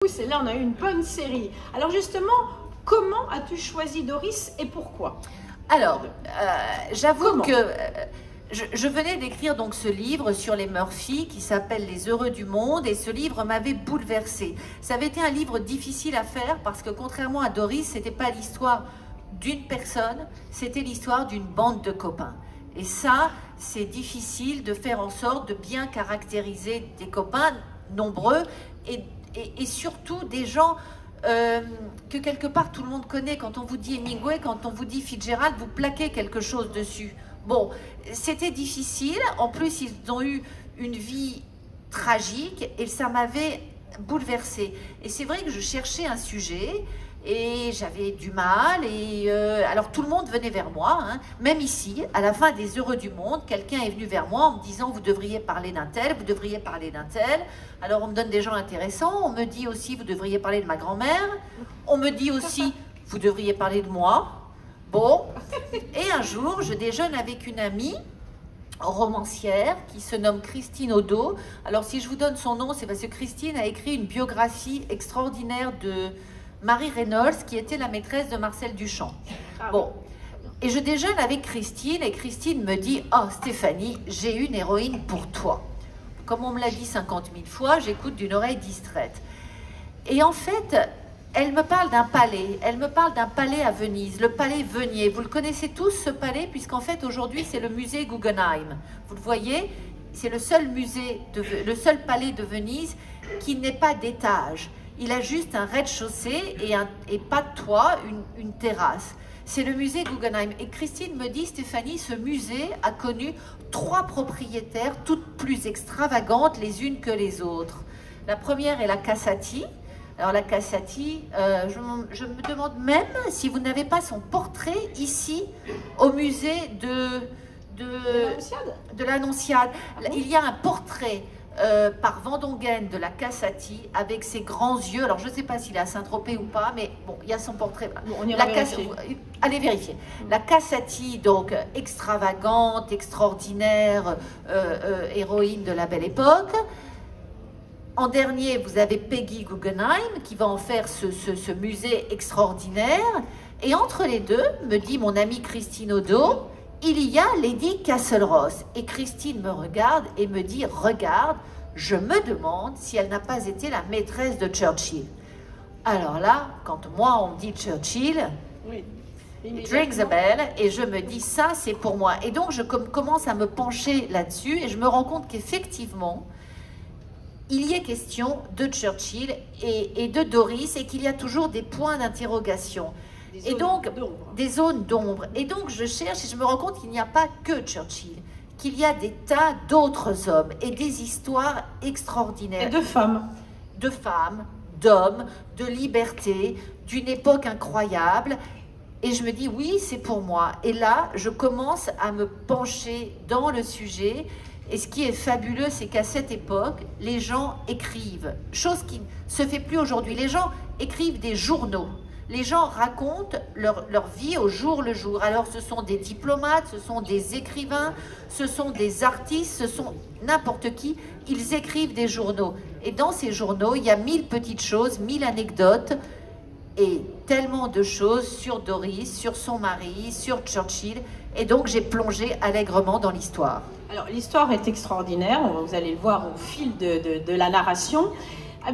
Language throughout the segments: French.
Et là, on a eu une bonne série. Alors justement, comment as-tu choisi Doris et pourquoi? Alors, j'avoue que je venais d'écrire donc ce livre sur les Murphy qui s'appelle Les Heureux du Monde, et ce livre m'avait bouleversée. Ça avait été un livre difficile à faire parce que contrairement à Doris, c'était pas l'histoire d'une personne, c'était l'histoire d'une bande de copains. Et ça, c'est difficile de faire en sorte de bien caractériser des copains nombreux et surtout des gens que quelque part tout le monde connaît. Quand on vous dit Hemingway, quand on vous dit Fitzgerald, vous plaquez quelque chose dessus. Bon, c'était difficile. En plus, ils ont eu une vie tragique et ça m'avait bouleversée. Et c'est vrai que je cherchais un sujet et j'avais du mal. Et alors tout le monde venait vers moi, hein. Même ici, à la fin des Heureux du Monde, quelqu'un est venu vers moi en me disant: vous devriez parler d'un tel, vous devriez parler d'un tel. Alors on me donne des gens intéressants. On me dit aussi: vous devriez parler de ma grand-mère. On me dit aussi: vous devriez parler de moi. Bon, et un jour, je déjeune avec une amie romancière qui se nomme Christine Odo. Alors si je vous donne son nom, c'est parce que Christine a écrit une biographie extraordinaire de Marie Reynolds, qui était la maîtresse de Marcel Duchamp. Bon, et je déjeune avec Christine, et Christine me dit: oh Stéphanie, j'ai une héroïne pour toi. Comme on me l'a dit 50 000 fois, j'écoute d'une oreille distraite. Et en fait, elle me parle d'un palais. Elle me parle d'un palais à Venise, le palais Venier. Vous le connaissez tous, ce palais, puisqu'en fait, aujourd'hui, c'est le musée Guggenheim. Vous le voyez, c'est le seul palais de Venise qui n'est pas d'étage. Il a juste un rez-de-chaussée et pas de toit, une terrasse. C'est le musée Guggenheim. Et Christine me dit: Stéphanie, ce musée a connu 3 propriétaires, toutes plus extravagantes les unes que les autres. La première est la Cassati. Alors la Cassati, je me demande même si vous n'avez pas son portrait ici au musée de l'Annonciade. Il y a un portrait par Van Dongen de la Cassati avec ses grands yeux. Alors je ne sais pas s'il est à Saint-Tropez ou pas, mais bon, il y a son portrait. Bon, on ira vérifier. Allez vérifier. La Cassati, donc extravagante, extraordinaire, héroïne de la Belle Époque. En dernier, vous avez Peggy Guggenheim qui va en faire ce musée extraordinaire. Et entre les deux, me dit mon amie Christine Odo, il y a Lady Castleross. Et Christine me regarde et me dit: regarde, je me demande si elle n'a pas été la maîtresse de Churchill. Alors là, quand moi on me dit Churchill, oui, rings a bell, et je me dis: ça c'est pour moi. Et donc je commence à me pencher là-dessus et je me rends compte qu'effectivement, il y est question de Churchill et de Doris, et qu'il y a toujours des points d'interrogation. Et donc, des zones d'ombre. Et donc, je cherche et je me rends compte qu'il n'y a pas que Churchill, qu'il y a des tas d'autres hommes et des histoires extraordinaires. Et de femmes. De femmes, d'hommes, de liberté, d'une époque incroyable. Et je me dis: oui, c'est pour moi. Et là, je commence à me pencher dans le sujet. Et ce qui est fabuleux, c'est qu'à cette époque, les gens écrivent, chose qui ne se fait plus aujourd'hui. Les gens écrivent des journaux. Les gens racontent leur vie au jour le jour. Alors ce sont des diplomates, ce sont des écrivains, ce sont des artistes, ce sont n'importe qui. Ils écrivent des journaux. Et dans ces journaux, il y a 1000 petites choses, 1000 anecdotes et tellement de choses sur Doris, sur son mari, sur Churchill. Et donc j'ai plongé allègrement dans l'histoire. Alors l'histoire est extraordinaire, vous allez le voir au fil de la narration.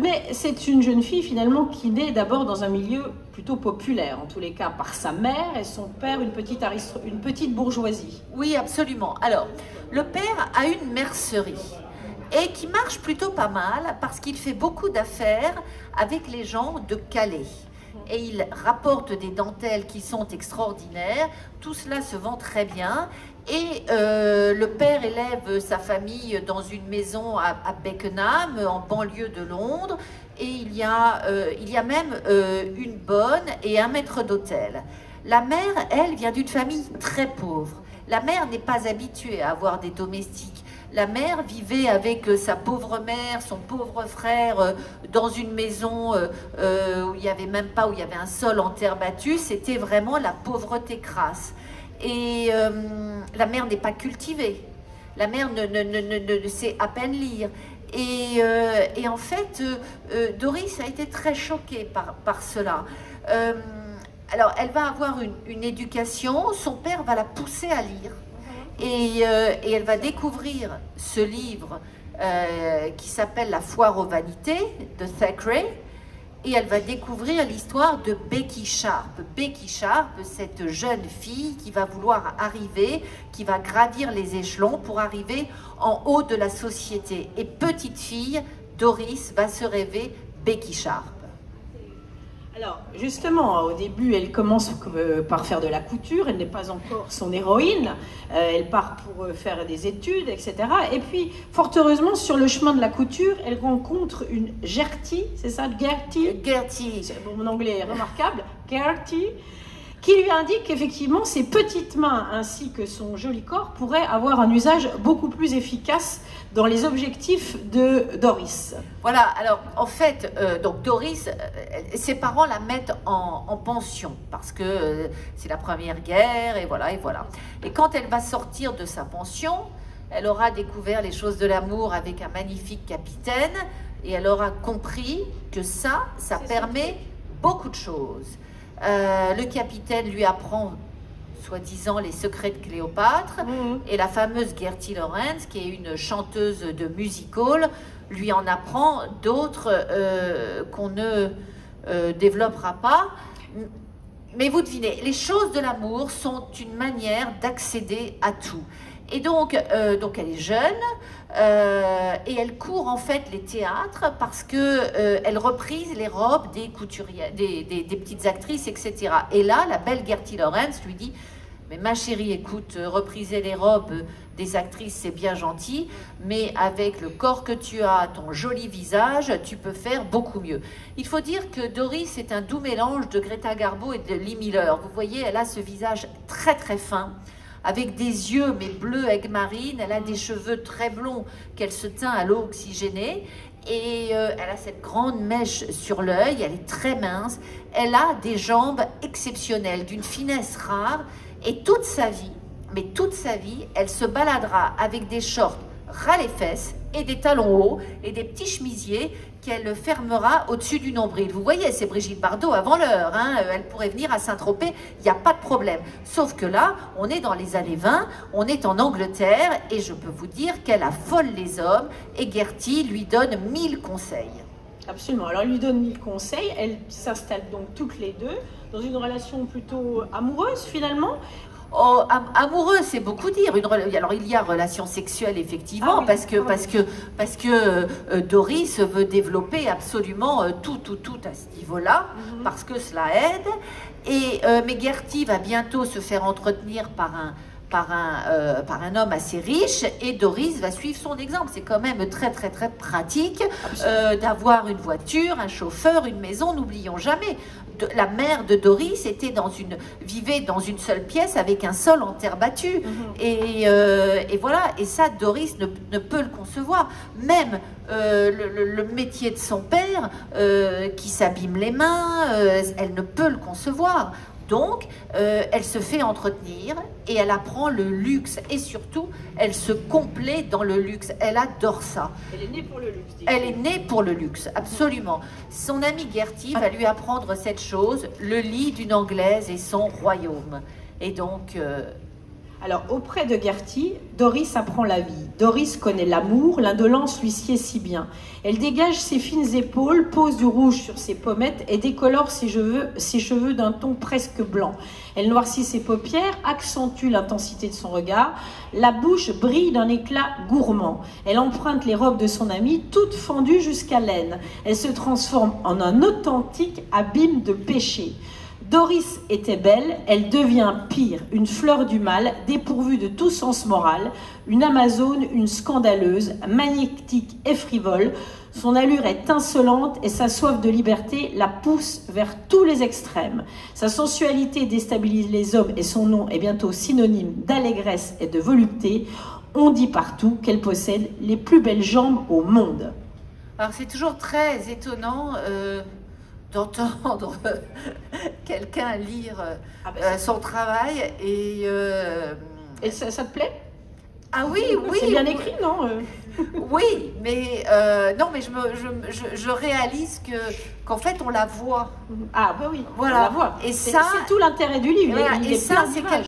Mais c'est une jeune fille finalement qui naît d'abord dans un milieu plutôt populaire, en tous les cas par sa mère et son père, une petite bourgeoisie. Oui, absolument. Alors, le père a une mercerie et qui marche plutôt pas mal parce qu'il fait beaucoup d'affaires avec les gens de Calais. Et il rapporte des dentelles qui sont extraordinaires. Tout cela se vend très bien. Et le père élève sa famille dans une maison à Beckenham, en banlieue de Londres. Et il y a même une bonne et un maître d'hôtel. La mère, elle, vient d'une famille très pauvre. La mère n'est pas habituée à avoir des domestiques. La mère vivait avec sa pauvre mère, son pauvre frère, dans une maison où il n'y avait même pas, où il y avait un sol en terre battue. C'était vraiment la pauvreté crasse. Et la mère n'est pas cultivée. La mère ne sait à peine lire. Et en fait, Doris a été très choquée par cela. Alors, elle va avoir une éducation, son père va la pousser à lire. Et elle va découvrir ce livre qui s'appelle La foire aux vanités de Thackeray. Et elle va découvrir l'histoire de Becky Sharp. Becky Sharp, cette jeune fille qui va vouloir arriver, qui va gravir les échelons pour arriver en haut de la société. Et petite fille, Doris va se rêver Becky Sharp. Alors, justement, au début, elle commence par faire de la couture, elle n'est pas encore son héroïne, elle part pour faire des études, etc. Et puis, fort heureusement, sur le chemin de la couture, elle rencontre une Gertie, c'est ça, Gertie? Gertie. Bon, mon anglais est remarquable, Gertie, qui lui indique qu'effectivement, ses petites mains ainsi que son joli corps pourraient avoir un usage beaucoup plus efficace dans les objectifs de Doris. Voilà, alors en fait, donc Doris, ses parents la mettent en pension parce que c'est la Première Guerre et voilà, et voilà. Et quand elle va sortir de sa pension, elle aura découvert les choses de l'amour avec un magnifique capitaine et elle aura compris que ça permet beaucoup de choses. Le capitaine lui apprend soi-disant les secrets de Cléopâtre, et la fameuse Gertie Lawrence, qui est une chanteuse de music-hall, lui en apprend d'autres qu'on ne développera pas. Mais vous devinez, les choses de l'amour sont une manière d'accéder à tout. Et donc elle est jeune, et elle court en fait les théâtres parce que elle reprise les robes des couturières, des petites actrices, etc. Et là, la belle Gertie Lawrence lui dit: mais ma chérie, écoute, repriser les robes des actrices, c'est bien gentil, mais avec le corps que tu as, ton joli visage, tu peux faire beaucoup mieux. Il faut dire que Doris est un doux mélange de Greta Garbo et de Lee Miller. Vous voyez, elle a ce visage très très fin, avec des yeux mais bleus aigue marine, elle a des cheveux très blonds qu'elle se teint à l'eau oxygénée, et elle a cette grande mèche sur l'œil, elle est très mince, elle a des jambes exceptionnelles, d'une finesse rare, et toute sa vie, elle se baladera avec des shorts ras les fesses et des talons hauts et des petits chemisiers qu'elle fermera au-dessus du nombril. Vous voyez, c'est Brigitte Bardot avant l'heure, hein, elle pourrait venir à Saint-Tropez, il n'y a pas de problème. Sauf que là, on est dans les années 20, on est en Angleterre, et je peux vous dire qu'elle affole les hommes, et Gertie lui donne 1000 conseils. Absolument, alors elle lui donne 1000 conseils, elles s'installent donc toutes les deux dans une relation plutôt amoureuse finalement. Oh, amoureux, c'est beaucoup dire. Alors il y a relation sexuelle effectivement, oui, parce que Doris veut développer absolument tout à ce niveau-là, parce que cela aide. Et mais Gertie va bientôt se faire entretenir par un homme assez riche, et Doris va suivre son exemple. C'est quand même très pratique d'avoir une voiture, un chauffeur, une maison. N'oublions jamais, la mère de Doris vivait dans une seule pièce avec un sol en terre battue. Et voilà, et ça, Doris ne peut le concevoir. Même le métier de son père, qui s'abîme les mains, elle ne peut le concevoir. Donc, elle se fait entretenir et elle apprend le luxe, et surtout, elle se complaît dans le luxe. Elle adore ça. Elle est née pour le luxe. Elle est née pour le luxe, absolument. Son amie Gertie va lui apprendre cette chose: le lit d'une Anglaise et son royaume. Et donc... Alors, auprès de Gertie, Doris apprend la vie. Doris connaît l'amour, l'indolence lui sied si bien. Elle dégage ses fines épaules, pose du rouge sur ses pommettes et décolore ses cheveux d'un ton presque blanc. Elle noircit ses paupières, accentue l'intensité de son regard. La bouche brille d'un éclat gourmand. Elle emprunte les robes de son amie, toutes fendues jusqu'à l'aine. Elle se transforme en un authentique abîme de péché. Doris était belle, elle devient pire, une fleur du mal, dépourvue de tout sens moral, une amazone, une scandaleuse, magnétique et frivole. Son allure est insolente et sa soif de liberté la pousse vers tous les extrêmes. Sa sensualité déstabilise les hommes et son nom est bientôt synonyme d'allégresse et de volupté. On dit partout qu'elle possède les plus belles jambes au monde. Alors c'est toujours très étonnant d'entendre quelqu'un lire son travail, et ça te plaît? Ah oui, oui. C'est bien écrit, non Oui, mais non, mais je réalise qu'en fait on la voit. Ah bah oui, Voilà. on la voit. Et c'est ça, tout l'intérêt du livre. Voilà, Il et est ça, plein c'est d'images.